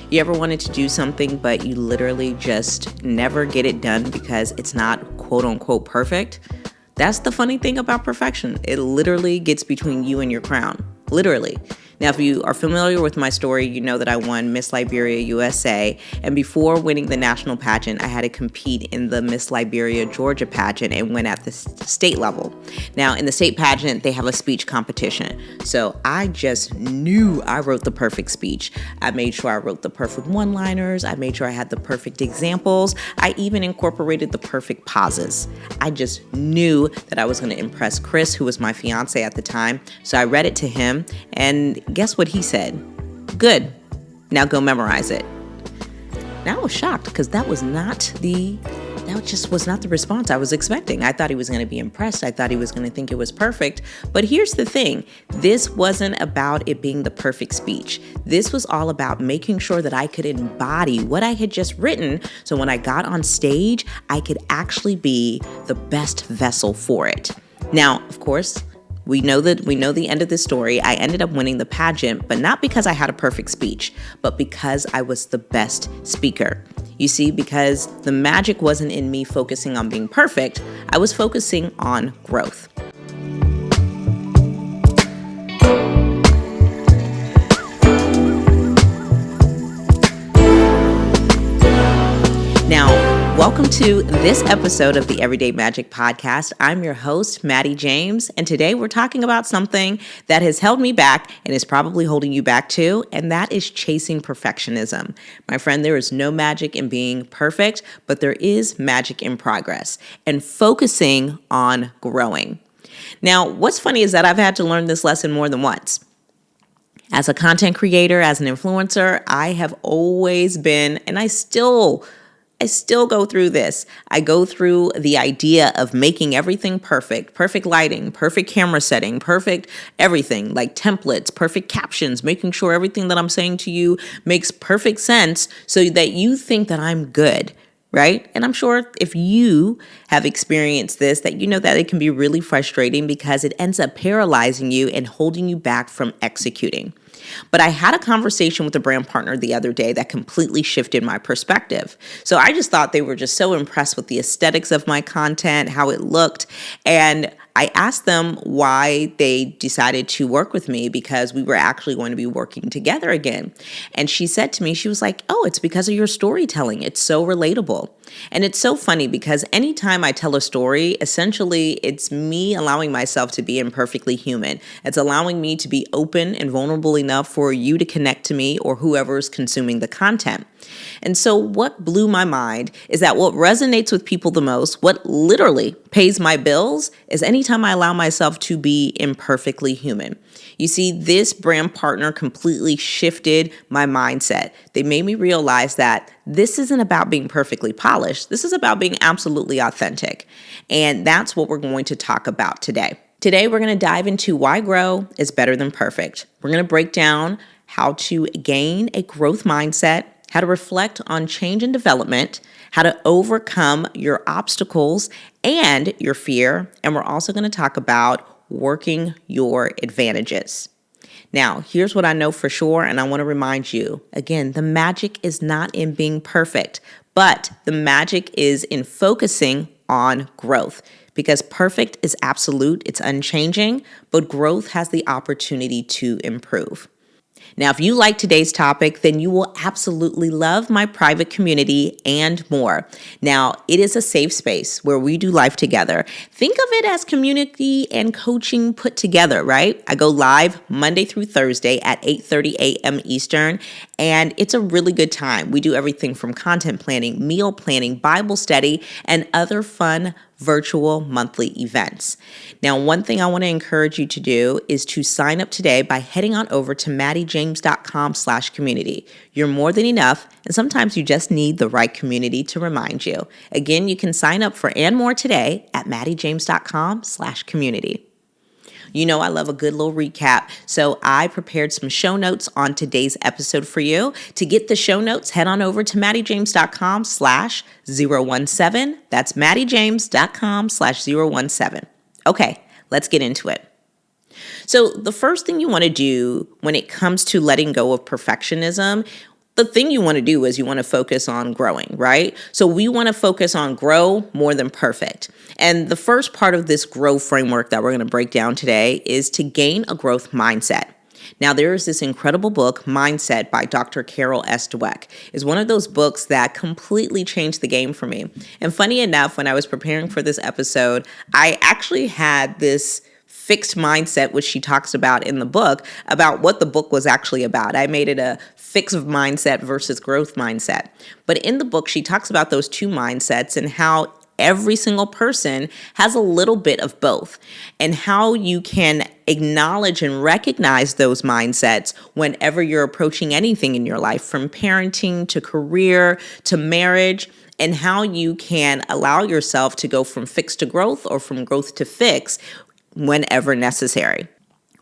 You ever wanted to do something, but you literally just never get it done because it's not quote unquote perfect? That's the funny thing about perfection. It literally gets between you and your crown. Literally. Now, if you are familiar with my story, you know that I won Miss Liberia USA. And before winning the national pageant, I had to compete in the Miss Liberia Georgia pageant and win at the state level. Now, in the state pageant, they have a speech competition. So I just knew I wrote the perfect speech. I made sure I wrote the perfect one-liners. I made sure I had the perfect examples. I even incorporated the perfect pauses. I just knew that I was going to impress Chris, who was my fiance at the time. So I read it to him, and guess what he said? Good. Now go memorize it. Now I was shocked because that just was not the response I was expecting. I thought he was going to be impressed. I thought he was going to think it was perfect. But here's the thing. This wasn't about it being the perfect speech. This was all about making sure that I could embody what I had just written. So when I got on stage, I could actually be the best vessel for it. Now, of course, we know the end of this story. I ended up winning the pageant, but not because I had a perfect speech, but because I was the best speaker. You see, because the magic wasn't in me focusing on being perfect, I was focusing on growth. Now, welcome to this episode of the Everyday Magic Podcast. I'm your host, Maddie James, and today we're talking about something that has held me back and is probably holding you back too, and that is chasing perfectionism. My friend, there is no magic in being perfect, but there is magic in progress and focusing on growing. Now, what's funny is that I've had to learn this lesson more than once. As a content creator, as an influencer, I have always been, and I still go through this. I go through the idea of making everything perfect lighting, perfect camera setting, perfect everything, like templates, perfect captions, making sure everything that I'm saying to you makes perfect sense so that you think that I'm good, right? And I'm sure if you have experienced this, that you know that it can be really frustrating because it ends up paralyzing you and holding you back from executing. But I had a conversation with a brand partner the other day that completely shifted my perspective. So I just thought they were just so impressed with the aesthetics of my content, how it looked. And I asked them why they decided to work with me because we were actually going to be working together again. And she said to me, she was like, "Oh, it's because of your storytelling. It's so relatable." And it's so funny because anytime I tell a story, essentially it's me allowing myself to be imperfectly human. It's allowing me to be open and vulnerable enough for you to connect to me or whoever's consuming the content. And so what blew my mind is that what resonates with people the most, what literally pays my bills, is anytime I allow myself to be imperfectly human. You see, this brand partner completely shifted my mindset. They made me realize that this isn't about being perfectly polished. This is about being absolutely authentic. And that's what we're going to talk about today. Today, we're going to dive into why grow is better than perfect. We're going to break down how to gain a growth mindset, how to reflect on change and development, how to overcome your obstacles and your fear. And we're also going to talk about working your advantages. Now, here's what I know for sure, and I want to remind you, again, the magic is not in being perfect, but the magic is in focusing on growth. Because perfect is absolute, it's unchanging, but growth has the opportunity to improve. Now, if you like today's topic, then you will absolutely love my private community and more. Now, it is a safe space where we do life together. Think of it as community and coaching put together, right? I go live Monday through Thursday at 8:30 a.m. Eastern, and it's a really good time. We do everything from content planning, meal planning, Bible study, and other fun virtual monthly events. Now, one thing I want to encourage you to do is to sign up today by heading on over to maddiejames.com/community. You're more than enough, and sometimes you just need the right community to remind you. Again, you can sign up for and more today at maddiejames.com/community. You know I love a good little recap, so I prepared some show notes on today's episode for you. To get the show notes, head on over to maddiejames.com/017. That's maddiejames.com/017. Okay, let's get into it. So the first thing you want to do when it comes to letting go of perfectionism, the thing you want to do is you want to focus on growing, right? So we want to focus on grow more than perfect. And the first part of this growth framework that we're going to break down today is to gain a growth mindset. Now, there is this incredible book, Mindset, by Dr. Carol S. Dweck. It's one of those books that completely changed the game for me. And funny enough, when I was preparing for this episode, I actually had this fixed mindset, which she talks about in the book, about what the book was actually about. I made it a fixed mindset versus growth mindset. But in the book, she talks about those two mindsets and how every single person has a little bit of both, and how you can acknowledge and recognize those mindsets whenever you're approaching anything in your life, from parenting to career to marriage, and how you can allow yourself to go from fixed to growth or from growth to fix whenever necessary.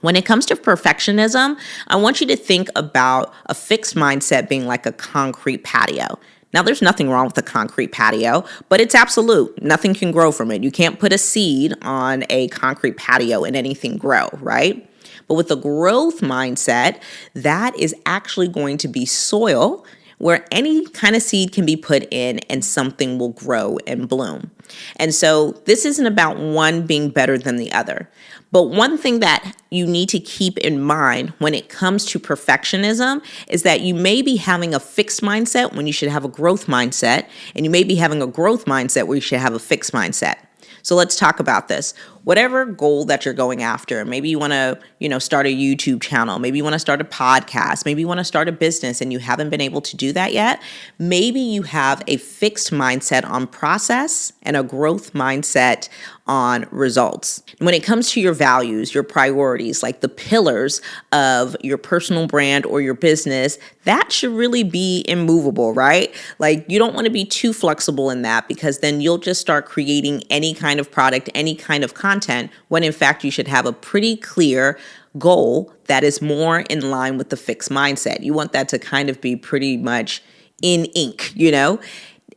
When it comes to perfectionism, I want you to think about a fixed mindset being like a concrete patio. Now, there's nothing wrong with a concrete patio, but it's absolute. Nothing can grow from it. You can't put a seed on a concrete patio and anything grow, right? But with a growth mindset, that is actually going to be soil where any kind of seed can be put in and something will grow and bloom. And so this isn't about one being better than the other. But one thing that you need to keep in mind when it comes to perfectionism is that you may be having a fixed mindset when you should have a growth mindset, and you may be having a growth mindset where you should have a fixed mindset. So let's talk about this. Whatever goal that you're going after, maybe you want to, start a YouTube channel, maybe you want to start a podcast, maybe you want to start a business and you haven't been able to do that yet. Maybe you have a fixed mindset on process and a growth mindset on results. When it comes to your values, your priorities, like the pillars of your personal brand or your business, that should really be immovable, right? Like, you don't want to be too flexible in that, because then you'll just start creating any kind of product, any kind of content, when in fact you should have a pretty clear goal that is more in line with the fixed mindset. You want that to kind of be pretty much in ink,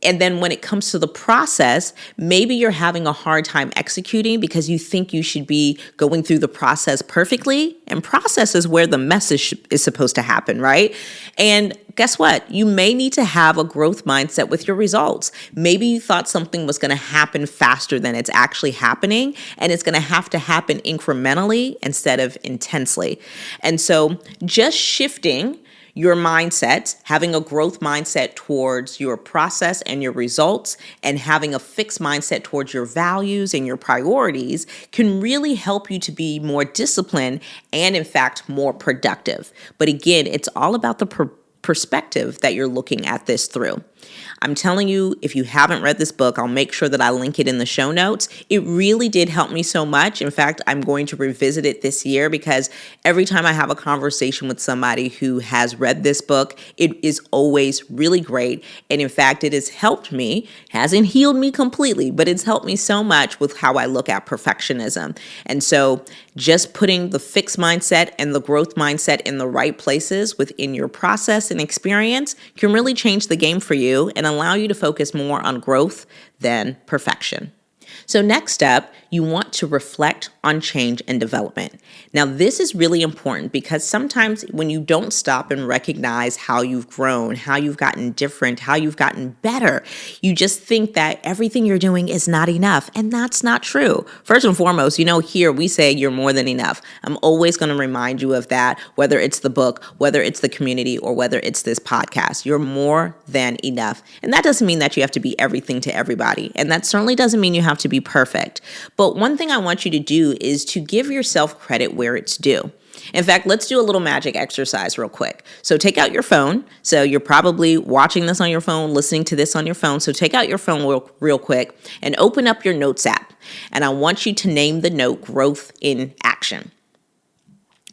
And then when it comes to the process, maybe you're having a hard time executing because you think you should be going through the process perfectly. And process is where the message is supposed to happen, right? And guess what? You may need to have a growth mindset with your results. Maybe you thought something was going to happen faster than it's actually happening, and it's going to happen incrementally instead of intensely. And so just shifting your mindset, having a growth mindset towards your process and your results, and having a fixed mindset towards your values and your priorities can really help you to be more disciplined and, in fact, more productive. But again, it's all about the perspective that you're looking at this through. I'm telling you, if you haven't read this book, I'll make sure that I link it in the show notes. It really did help me so much. In fact, I'm going to revisit it this year, because every time I have a conversation with somebody who has read this book, it is always really great. And in fact, it has helped me, hasn't healed me completely, but it's helped me so much with how I look at perfectionism. And so just putting the fixed mindset and the growth mindset in the right places within your process and experience can really change the game for you and allow you to focus more on growth than perfection. So next up, you want to reflect on change and development. Now, this is really important, because sometimes when you don't stop and recognize how you've grown, how you've gotten different, how you've gotten better, you just think that everything you're doing is not enough. And that's not true. First and foremost, here we say you're more than enough. I'm always going to remind you of that, whether it's the book, whether it's the community, or whether it's this podcast. You're more than enough. And that doesn't mean that you have to be everything to everybody. And that certainly doesn't mean you have to be perfect. But one thing I want you to do is to give yourself credit where it's due. In fact, let's do a little magic exercise real quick. So take out your phone. So you're probably watching this on your phone, listening to this on your phone. So take out your phone real quick and open up your notes app. And I want you to name the note Growth in Action.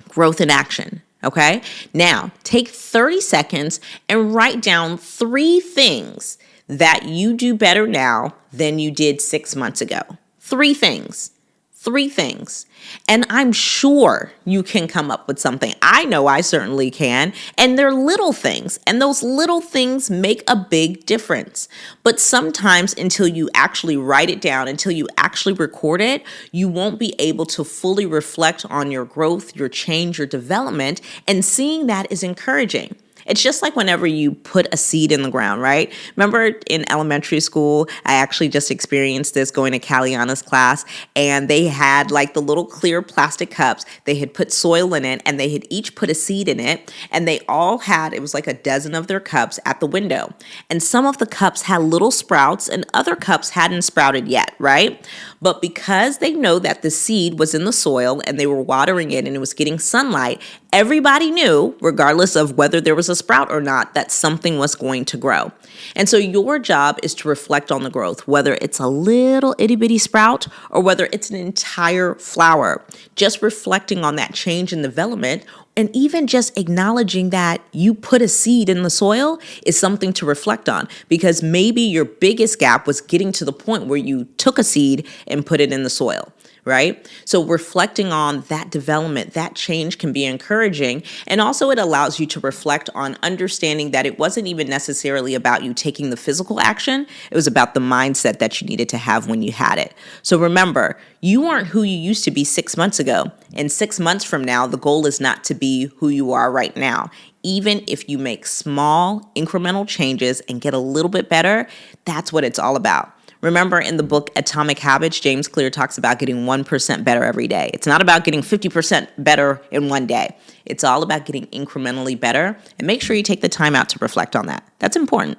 Growth in Action. Okay? Now, take 30 seconds and write down 3 things that you do better now than you did 6 months ago. 3 things. 3 things. And I'm sure you can come up with something. I know I certainly can. And they're little things. And those little things make a big difference. But sometimes until you actually write it down, until you actually record it, you won't be able to fully reflect on your growth, your change, your development. And seeing that is encouraging. It's just like whenever you put a seed in the ground, right? Remember in elementary school, I actually just experienced this going to Caliana's class, and they had like the little clear plastic cups. They had put soil in it, and they had each put a seed in it, and they all had, it was like a dozen of their cups at the window. And some of the cups had little sprouts, and other cups hadn't sprouted yet, right? But because they know that the seed was in the soil and they were watering it and it was getting sunlight, everybody knew, regardless of whether there was a sprout or not, that something was going to grow. And so your job is to reflect on the growth, whether it's a little itty bitty sprout or whether it's an entire flower. Just reflecting on that change in development, and even just acknowledging that you put a seed in the soil is something to reflect on, because maybe your biggest gap was getting to the point where you took a seed and put it in the soil, right? So reflecting on that development, that change can be encouraging. And also it allows you to reflect on understanding that it wasn't even necessarily about you taking the physical action. It was about the mindset that you needed to have when you had it. So remember, you aren't who you used to be 6 months ago. And 6 months from now, the goal is not to be who you are right now. Even if you make small incremental changes and get a little bit better, that's what it's all about. Remember in the book Atomic Habits, James Clear talks about getting 1% better every day. It's not about getting 50% better in one day. It's all about getting incrementally better, and make sure you take the time out to reflect on that. That's important.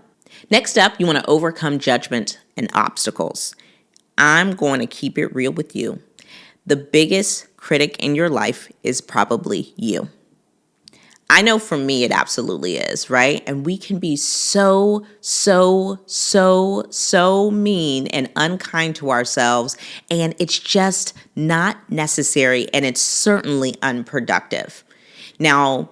Next up, you want to overcome judgment and obstacles. I'm going to keep it real with you. The biggest critic in your life is probably you. I know for me, it absolutely is, right? And we can be so mean and unkind to ourselves, and it's just not necessary, and it's certainly unproductive. Now,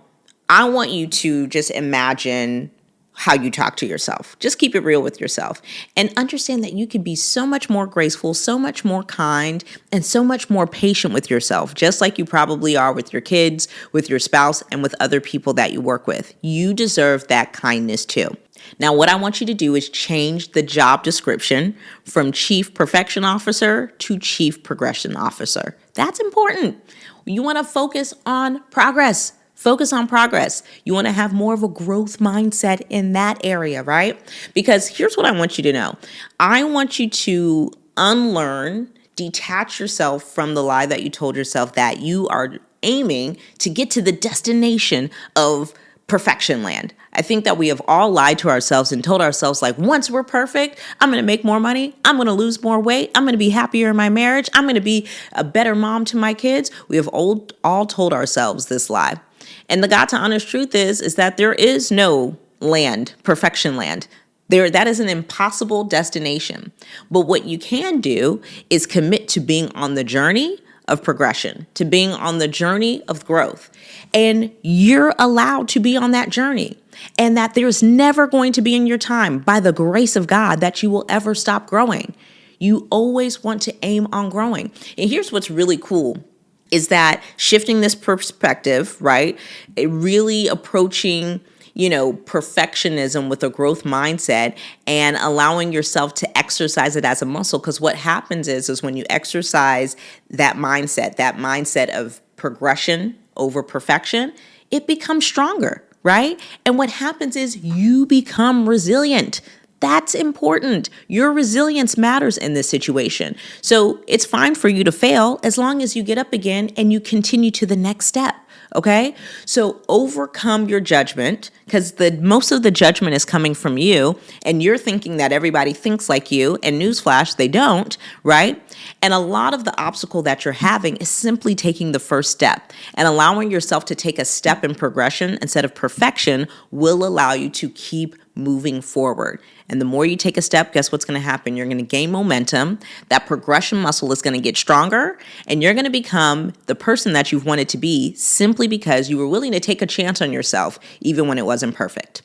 I want you to just imagine how you talk to yourself. Just keep it real with yourself and understand that you can be so much more graceful, so much more kind, and so much more patient with yourself, just like you probably are with your kids, with your spouse, and with other people that you work with. You deserve that kindness too. Now, what I want you to do is change the job description from Chief Perfection Officer to Chief Progression Officer. That's important. You want to focus on progress. Focus on progress. You want to have more of a growth mindset in that area, right? Because here's what I want you to know. I want you to unlearn, detach yourself from the lie that you told yourself that you are aiming to get to the destination of perfection land. I think that we have all lied to ourselves and told ourselves, like, once we're perfect, I'm going to make more money. I'm going to lose more weight. I'm going to be happier in my marriage. I'm going to be a better mom to my kids. We have all told ourselves this lie. And the God to honest truth is that there is no land, perfection land. That is an impossible destination. But what you can do is commit to being on the journey of progression, to being on the journey of growth. And you're allowed to be on that journey. And that there's never going to be in your time, by the grace of God, that you will ever stop growing. You always want to aim on growing. And here's what's really cool. Is that shifting this perspective, right? Really approaching, perfectionism with a growth mindset and allowing yourself to exercise it as a muscle. Because what happens is when you exercise that mindset of progression over perfection, it becomes stronger, right? And what happens is you become resilient. That's important. Your resilience matters in this situation. So it's fine for you to fail as long as you get up again and you continue to the next step. Okay? So overcome your judgment, because most of the judgment is coming from you and you're thinking that everybody thinks like you, and newsflash, they don't, right? And a lot of the obstacle that you're having is simply taking the first step, and allowing yourself to take a step in progression instead of perfection will allow you to keep moving forward. And the more you take a step, guess what's going to happen? You're going to gain momentum. That progression muscle is going to get stronger, and you're going to become the person that you've wanted to be simply because you were willing to take a chance on yourself, even when it wasn't perfect.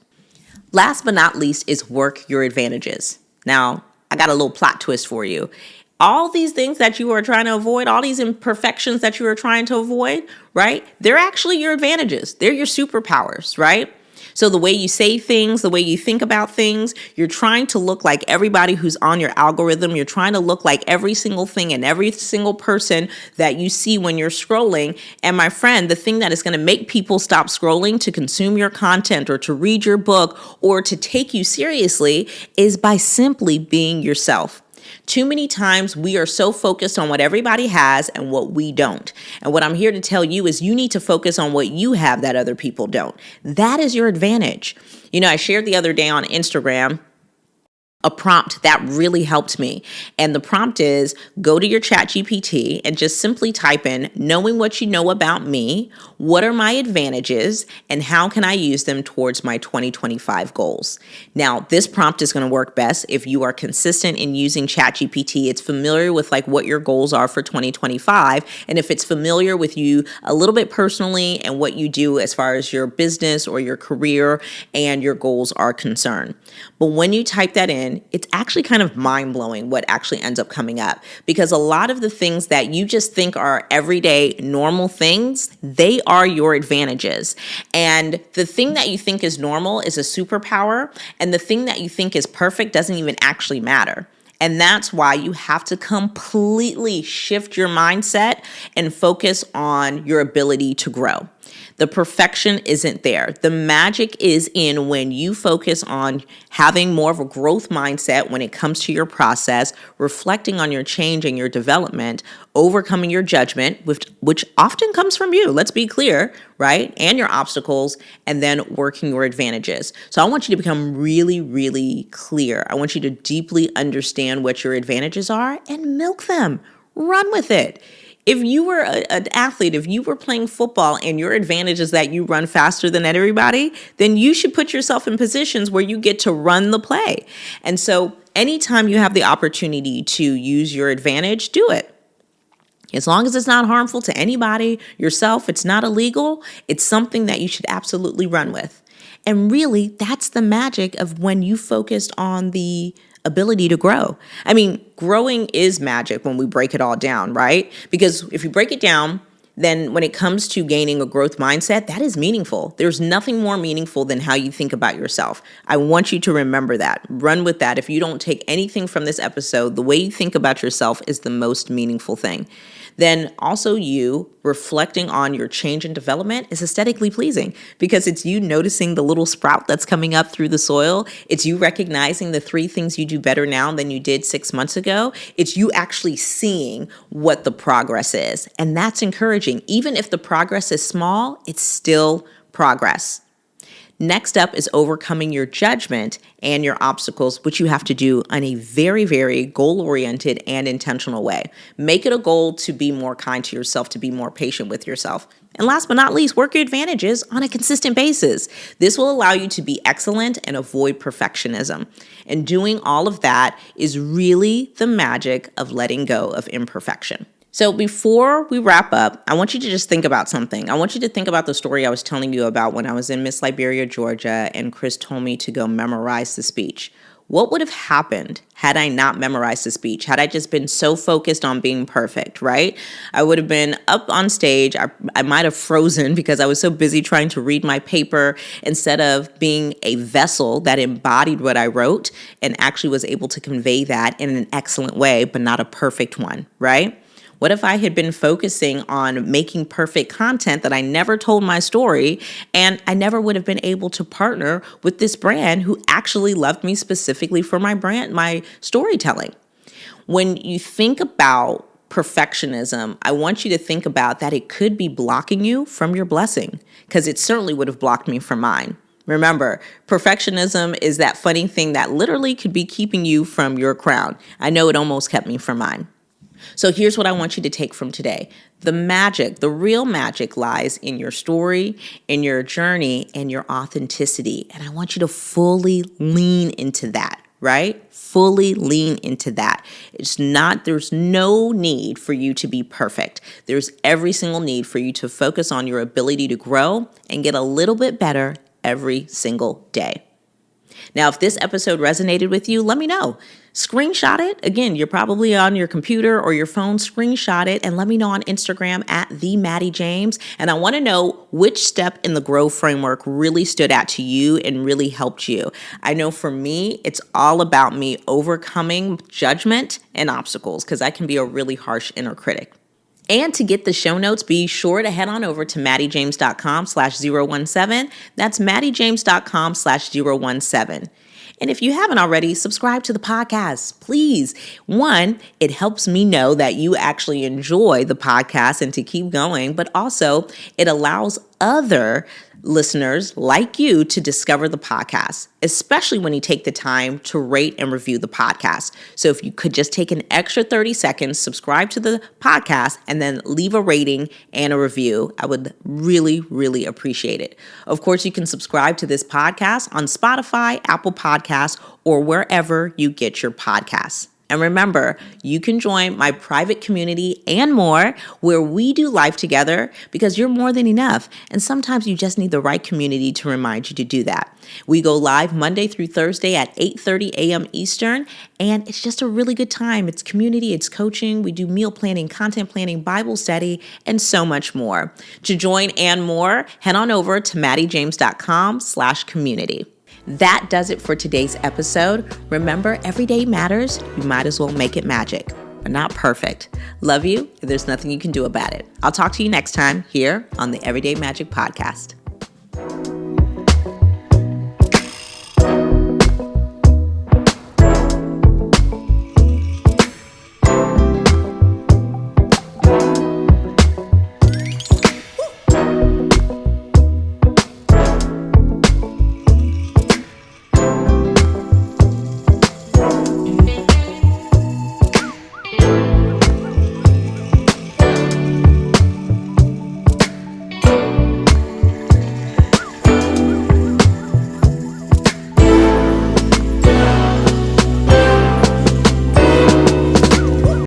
Last but not least is work your advantages. Now, I got a little plot twist for you. All these things that you are trying to avoid, all these imperfections that you are trying to avoid, right? They're actually your advantages. They're your superpowers, right? So the way you say things, the way you think about things, you're trying to look like everybody who's on your algorithm. You're trying to look like every single thing and every single person that you see when you're scrolling. And my friend, the thing that is going to make people stop scrolling to consume your content or to read your book or to take you seriously is by simply being yourself. Too many times we are so focused on what everybody has and what we don't. And what I'm here to tell you is you need to focus on what you have that other people don't. That is your advantage. I shared the other day on Instagram a prompt that really helped me. And the prompt is go to your chat GPT and just simply type in, knowing what you know about me, what are my advantages, and how can I use them towards my 2025 goals? Now, this prompt is going to work best if you are consistent in using chat GPT. It's familiar with what your goals are for 2025. And if it's familiar with you a little bit personally and what you do as far as your business or your career and your goals are concerned. But when you type that in, it's actually kind of mind-blowing what actually ends up coming up, because a lot of the things that you just think are everyday normal things, they are your advantages. And the thing that you think is normal is a superpower, and the thing that you think is perfect doesn't even actually matter. And that's why you have to completely shift your mindset and focus on your ability to grow. The perfection isn't there. The magic is in when you focus on having more of a growth mindset when it comes to your process, reflecting on your change and your development, overcoming your judgment, which often comes from you, let's be clear, right? And your obstacles, and then working your advantages. So I want you to become really, really clear. I want you to deeply understand what your advantages are and milk them. Run with it. If you were an athlete, if you were playing football and your advantage is that you run faster than everybody, then you should put yourself in positions where you get to run the play. And so anytime you have the opportunity to use your advantage, do it. As long as it's not harmful to anybody, yourself, it's not illegal, it's something that you should absolutely run with. And really, that's the magic of when you focused on the ability to grow. I mean, growing is magic when we break it all down, right? Because if you break it down, then when it comes to gaining a growth mindset, that is meaningful. There's nothing more meaningful than how you think about yourself. I want you to remember that. Run with that. If you don't take anything from this episode, the way you think about yourself is the most meaningful thing. Then also you reflecting on your change and development is aesthetically pleasing because it's you noticing the little sprout that's coming up through the soil. It's you recognizing the 3 things you do better now than you did 6 months ago. It's you actually seeing what the progress is. And that's encouraging. Even if the progress is small, it's still progress. Next up is overcoming your judgment and your obstacles, which you have to do in a very, very goal-oriented and intentional way. Make it a goal to be more kind to yourself, to be more patient with yourself. And last but not least, work your advantages on a consistent basis. This will allow you to be excellent and avoid perfectionism. And doing all of that is really the magic of letting go of imperfection. So before we wrap up, I want you to just think about something. I want you to think about the story I was telling you about when I was in Miss Liberia, Georgia, and Chris told me to go memorize the speech. What would have happened had I not memorized the speech? Had I just been so focused on being perfect, right? I would have been up on stage. I might have frozen because I was so busy trying to read my paper instead of being a vessel that embodied what I wrote and actually was able to convey that in an excellent way, but not a perfect one, right? What if I had been focusing on making perfect content that I never told my story, and I never would have been able to partner with this brand who actually loved me specifically for my storytelling? When you think about perfectionism, I want you to think about that it could be blocking you from your blessing, because it certainly would have blocked me from mine. Remember, perfectionism is that funny thing that literally could be keeping you from your crown. I know it almost kept me from mine. So here's what I want you to take from today. The magic, the real magic lies in your story, in your journey, and your authenticity. And I want you to fully lean into that, right? Fully lean into that. There's no need for you to be perfect. There's every single need for you to focus on your ability to grow and get a little bit better every single day. Now, if this episode resonated with you, let me know. Screenshot it. Again, you're probably on your computer or your phone. Screenshot it and let me know on Instagram at the Maddie James. And I want to know which step in the Grow framework really stood out to you and really helped you. I know for me, it's all about me overcoming judgment and obstacles because I can be a really harsh inner critic. And to get the show notes, be sure to head on over to maddiejames.com/017. That's maddiejames.com/017. And if you haven't already, subscribe to the podcast, please. One, it helps me know that you actually enjoy the podcast and to keep going, but also it allows other listeners like you to discover the podcast, especially when you take the time to rate and review the podcast. So if you could just take an extra 30 seconds, subscribe to the podcast, and then leave a rating and a review, I would really, really appreciate it. Of course, you can subscribe to this podcast on Spotify, Apple Podcasts, or wherever you get your podcasts. And remember, you can join my private community and more where we do life together because you're more than enough. And sometimes you just need the right community to remind you to do that. We go live Monday through Thursday at 8:30 a.m. Eastern. And it's just a really good time. It's community, it's coaching. We do meal planning, content planning, Bible study, and so much more. To join and more, head on over to maddiejames.com/community. That does it for today's episode. Remember, every day matters. You might as well make it magic. But not perfect. Love you. There's nothing you can do about it. I'll talk to you next time here on the Everyday Magic Podcast.